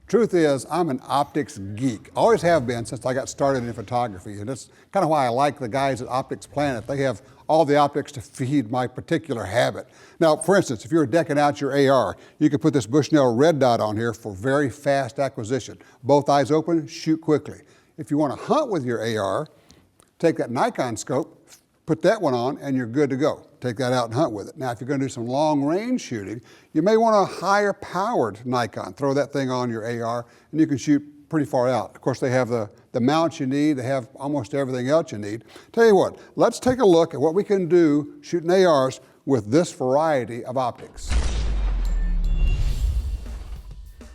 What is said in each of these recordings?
Truth is, I'm an optics geek. Always have been since I got started in photography. And that's kind of why I like the guys at Optics Planet. They have all the optics to feed my particular habit. Now, for instance, if you're decking out your AR, you can put this Bushnell red dot on here for very fast acquisition. Both eyes open, shoot quickly. If you want to hunt with your AR, take that Nikon scope, put that one on, and you're good to go. Take that out and hunt with it. Now, if you're going to do some long range shooting, you may want a higher powered Nikon. Throw that thing on your AR and you can shoot pretty far out. Of course, they have the mounts you need. They have almost everything else you need. Tell you what, let's take a look at what we can do shooting ARs with this variety of optics.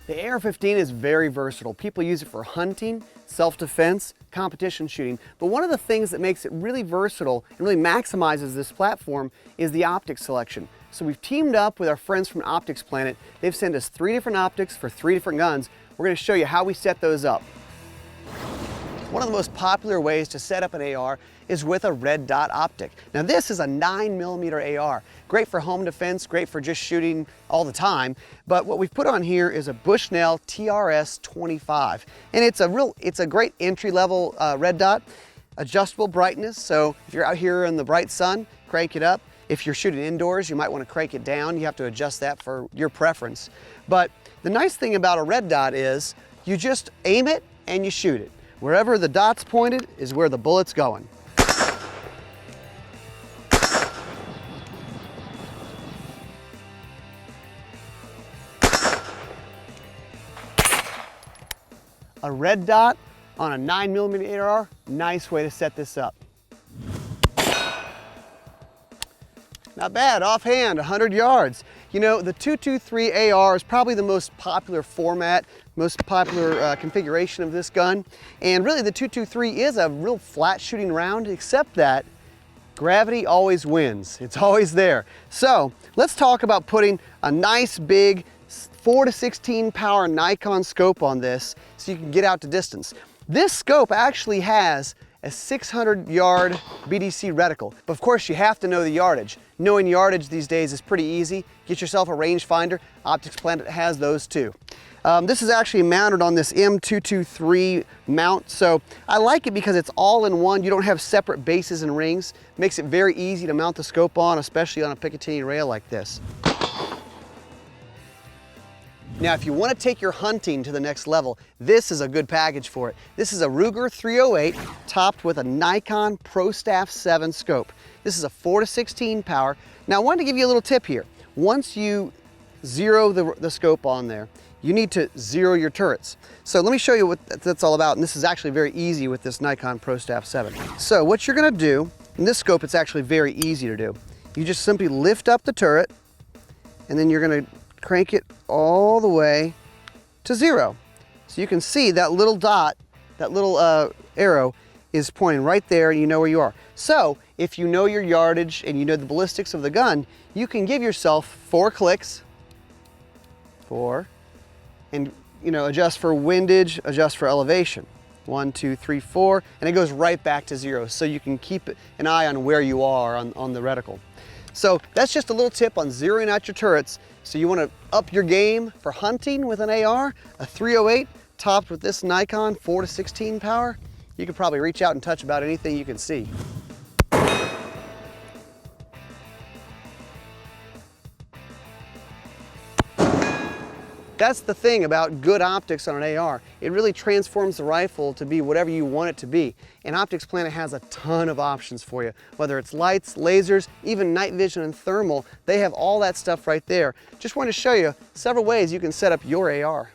The AR-15 is very versatile. People use it for hunting, self-defense, competition shooting. But one of the things that makes it really versatile and really maximizes this platform is the optics selection. So we've teamed up with our friends from Optics Planet. They've sent us 3 different optics for 3 different guns. We're going to show you how we set those up. One of the most popular ways to set up an AR is with a red dot optic. Now this is a 9mm AR. Great for home defense, great for just shooting all the time. But what we've put on here is a Bushnell TRS-25. And it's a great entry-level red dot. Adjustable brightness, so if you're out here in the bright sun, crank it up. If you're shooting indoors, you might want to crank it down. You have to adjust that for your preference. But the nice thing about a red dot is you just aim it and you shoot it. Wherever the dot's pointed is where the bullet's going. A red dot on a 9mm AR, nice way to set this up. Not bad, offhand, 100 yards. You know, the 223 AR is probably the most popular format, most popular configuration of this gun. And really the 223 is a real flat shooting round, except that gravity always wins. It's always there. So let's talk about putting a nice big 4 to 16 power Nikon scope on this so you can get out to distance. This scope actually has a 600-yard BDC reticle. But of course, you have to know the yardage. Knowing yardage these days is pretty easy. Get yourself a rangefinder. Optics Planet has those too. This is actually mounted on this M223 mount, so I like it because it's all in one. You don't have separate bases and rings. Makes it very easy to mount the scope on, especially on a Picatinny rail like this. Now, if you want to take your hunting to the next level, this is a good package for it. This is a Ruger 308 topped with a Nikon ProStaff 7 scope. This is a 4 to 16 power. Now, I wanted to give you a little tip here. Once you zero the scope on there, you need to zero your turrets. So let me show you what that's all about, and this is actually very easy with this Nikon ProStaff 7. So what you're going to do, in this scope it's actually very easy to do. You just simply lift up the turret, and then you're going to crank it all the way to 0. So you can see that little dot, that little arrow is pointing right there, and you know where you are. So if you know your yardage and you know the ballistics of the gun, you can give yourself 4 clicks, 4, and adjust for windage, adjust for elevation. 1, 2, 3, 4, and it goes right back to 0. So you can keep an eye on where you are on the reticle. So that's just a little tip on zeroing out your turrets. So you want to up your game for hunting with an AR, a 308 topped with this Nikon 4 to 16 power. You can probably reach out and touch about anything you can see. That's the thing about good optics on an AR. It really transforms the rifle to be whatever you want it to be. And Optics Planet has a ton of options for you. Whether it's lights, lasers, even night vision and thermal, they have all that stuff right there. Just wanted to show you several ways you can set up your AR.